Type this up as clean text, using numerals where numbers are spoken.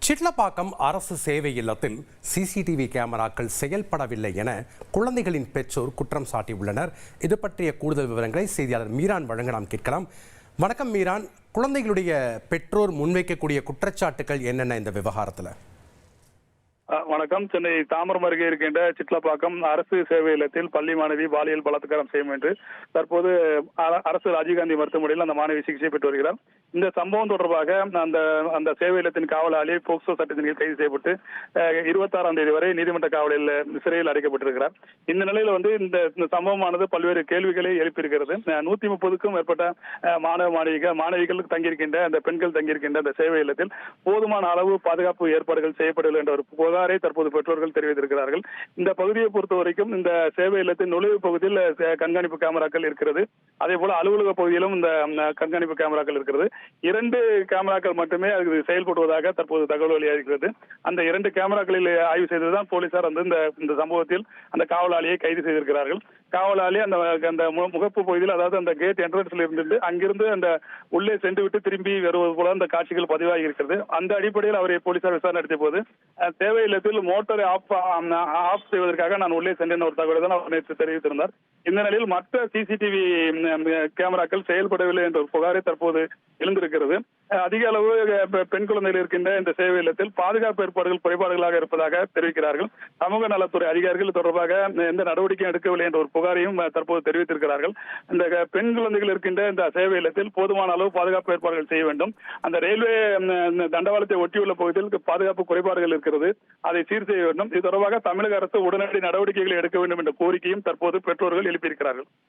சிட்லப்பாக்கம் அரசு சேவை இல்லத்தில் சிசிடிவி கேமராக்கள் செயல்படவில்லை என குழந்தைகளின் பெற்றோர் குற்றம் சாட்டியுள்ளனர். இது பற்றிய கூடுதல் விவரங்களை செய்தியாளர் மீரான் வழங்க நாம் கேட்கலாம். வணக்கம் மீரான், குழந்தைகளுடைய பெற்றோர் முன்வைக்கக்கூடிய குற்றச்சாட்டுகள் என்னென்ன இந்த விவகாரத்தில்? வணக்கம். சென்னை தாம்பரம் அருகே இருக்கின்ற சிட்லப்பாக்கம் அரசு சேவை இல்லத்தில் பள்ளி மாணவி பாலியல் பலாத்காரம் செய்யும் என்று தற்போது அரசு ராஜீவ்காந்தி மருத்துவமனையில் அந்த மாணவி சிகிச்சை பெற்று வருகிறார். இந்த சம்பவம் தொடர்பாக அந்த சேவை இல்லத்தின் காவலாளி போக்சோ சட்டத்தின் கீழ் கைது செய்யப்பட்டு 26ஆம் தேதி வரை நீதிமன்ற காவலில் சிறையில் அடைக்கப்பட்டிருக்கிறார். இந்த நிலையில இந்த சம்பவமானது பல்வேறு கேள்விகளை எழுப்பியிருக்கிறது. 130க்கும் மேற்பட்ட மாணவிகள் தங்கியிருக்கின்ற அந்த பெண்கள் தங்கியிருக்கின்ற அந்த சேவை இல்லத்தில் போதுமான அளவு பாதுகாப்பு ஏற்பாடுகள் செய்யப்படவில்லை என்ற ஒரு புகாரை தற்போது பெற்றோர்கள் தெரிவித்திருக்கிறார்கள். இந்த பகுதியை பொறுத்த வரைக்கும் இந்த சேவை இல்லத்தின் நுழைவு பகுதியில் கண்காணிப்பு கேமராக்கள் இருக்கிறது. அதே போல அலுவலக பகுதியிலும் இந்த கண்காணிப்பு கேமராக்கள் இருக்கிறது. 2 கேமராக்கள் மட்டுமே அது செயல்படுவதாக தற்போது தகவல் வெளியாகிறது. அந்த 2 கேமராக்களில் ஆய்வு செய்துதான் போலீசார் இந்த சம்பவத்தில் அந்த காவலாளியை கைது செய்திருக்கிறார்கள். காவலாளி அந்த முகப்பு பகுதியில், அதாவது அந்த கேட் என்ட்ரன்ஸ்ல இருந்து அங்கிருந்து அந்த உள்ளே சென்று விட்டு திரும்பி வருவது போல அந்த காட்சிகள் பதிவாகி இருக்கிறது. அந்த அடிப்படையில் அவரை போலீசார் விசாரணை நடத்திய போது சேவை இல்லத்தில் மோட்டாரை ஆஃப் செய்வதற்காக நான் உள்ளே சென்றேன் ஒரு தகவலை தான் அவர் நேற்று தெரிவித்திருந்தார். இந்த நிலையில் மற்ற சிசிடிவி கேமராக்கள் செயல்படவில்லை என்ற ஒரு புகாரை தற்போது எழுந்திருக்கிறது. அதிக அளவு பெண் குழந்தைகள் இருக்கின்ற இந்த சேவை இல்லத்தில் பாதுகாப்பு ஏற்பாடுகள் குறைபாடுகளாக இருப்பதாக தெரிவிக்கிறார்கள். சமூக நலத்துறை அதிகாரிகள் தொடர்பாக எந்த நடவடிக்கையும் எடுக்கவில்லை என்ற ஒரு புகாரையும் தற்போது தெரிவித்திருக்கிறார்கள். இந்த பெண் குழந்தைகள் இருக்கின்ற இந்த சேவை இல்லத்தில் போதுமான அளவு பாதுகாப்பு ஏற்பாடுகள் செய்ய வேண்டும். அந்த ரயில்வே தண்டவாளத்தை ஒட்டியுள்ள பகுதியில் பாதுகாப்பு குறைபாடுகள் இருக்கிறது, அதை சீர் செய்ய வேண்டும். இது தொடர்பாக தமிழக அரசு உடனடி நடவடிக்கைகளை எடுக்க வேண்டும் என்ற கோரிக்கையும் தற்போது பெற்றோர்கள் எழுப்பியிருக்கிறார்கள்.